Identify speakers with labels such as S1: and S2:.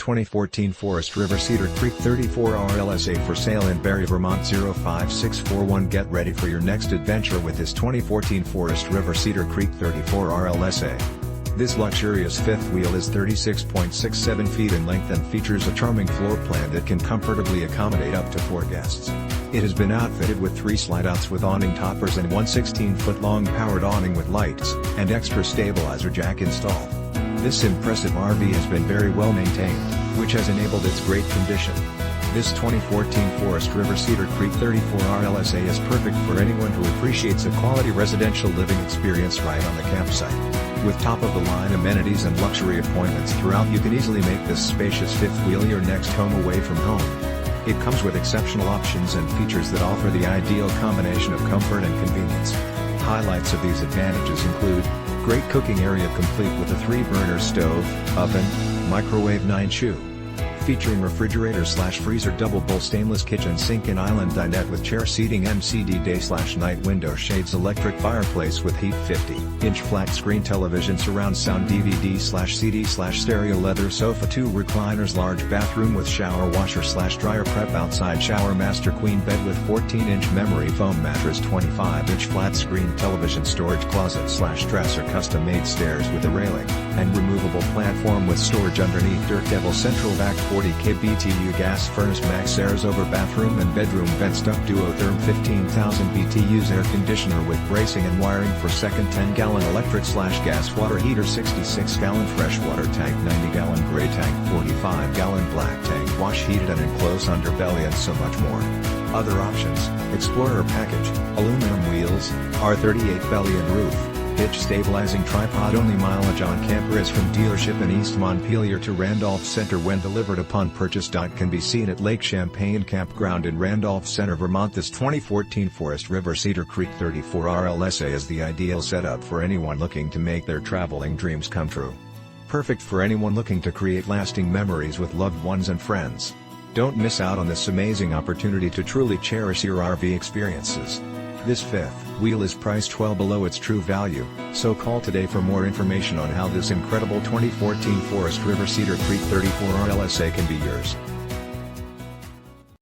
S1: 2014 Forest River Cedar Creek 34R LSA for sale in Barre, Vermont 05641. Get ready for your next adventure with this 2014 Forest River Cedar Creek 34R LSA. This luxurious fifth wheel is 36.67 feet in length and features a charming floor plan that can comfortably accommodate up to 4 guests. It has been outfitted with 3 slide-outs with awning toppers and one 16-foot-long powered awning with lights and extra stabilizer jack installed. This impressive RV has been very well maintained, which has enabled its great condition. This 2014 Forest River Cedar Creek 34R LSA is perfect for anyone who appreciates a quality residential living experience right on the campsite. With top-of-the-line amenities and luxury appointments throughout, you can easily make this spacious fifth wheel your next home away from home. It comes with exceptional options and features that offer the ideal combination of comfort and convenience. Highlights of these advantages include great cooking area complete with a 3-burner stove, oven, Microwave9 Cu. Featuring refrigerator/freezer-double stainless kitchen sink and IslandDinette with chair SeatingMCD day/night window shades, electric fireplace with heat, 50-inch flat screen television surround sound DVD/CD/StereoLeather SofaTwo ReclinersLarge bathroom with ShowerWasher/dryer PrepOutside ShowerMaster Queen Bed with 14-inch memory foam mattress 25-inch flat screen TelevisionStorage closet/DresserCustom made stairs with a railing and removable platform with storage underneath dirt Devil central vac 40 kBTU gas FurnaceMax airs over bathroom and bedroom VentsDuct Duo-Therm 15,000 BTUs air conditioner with bracing and wiring for second 10-gallon electric/gas water heater 66-gallon freshwater tank 90-gallon gray tank 45-gallon black tank wash heated and enclosed underbelly and so much more. Other options: Explorer package, aluminum wheels, R38 belly and roof, Hitch Stabilizing Tripodonly Mileage on camper is from dealership in East Montpelier to Randolph Center when delivered upon purchase. Can be seen at Lake Champagne Campground in Randolph Center, Vermont. This 2014 Forest River Cedar Creek 34R LSA is the ideal setup for anyone looking to make their traveling dreams come true. Perfect for anyone looking to create lasting memories with loved ones and friends. Don't miss out on this amazing opportunity to truly cherish your RV experiences. This fifth wheel is priced well below its true value, so call today for more information on how this incredible 2014 Forest River Cedar Creek 34R LSA can be yours.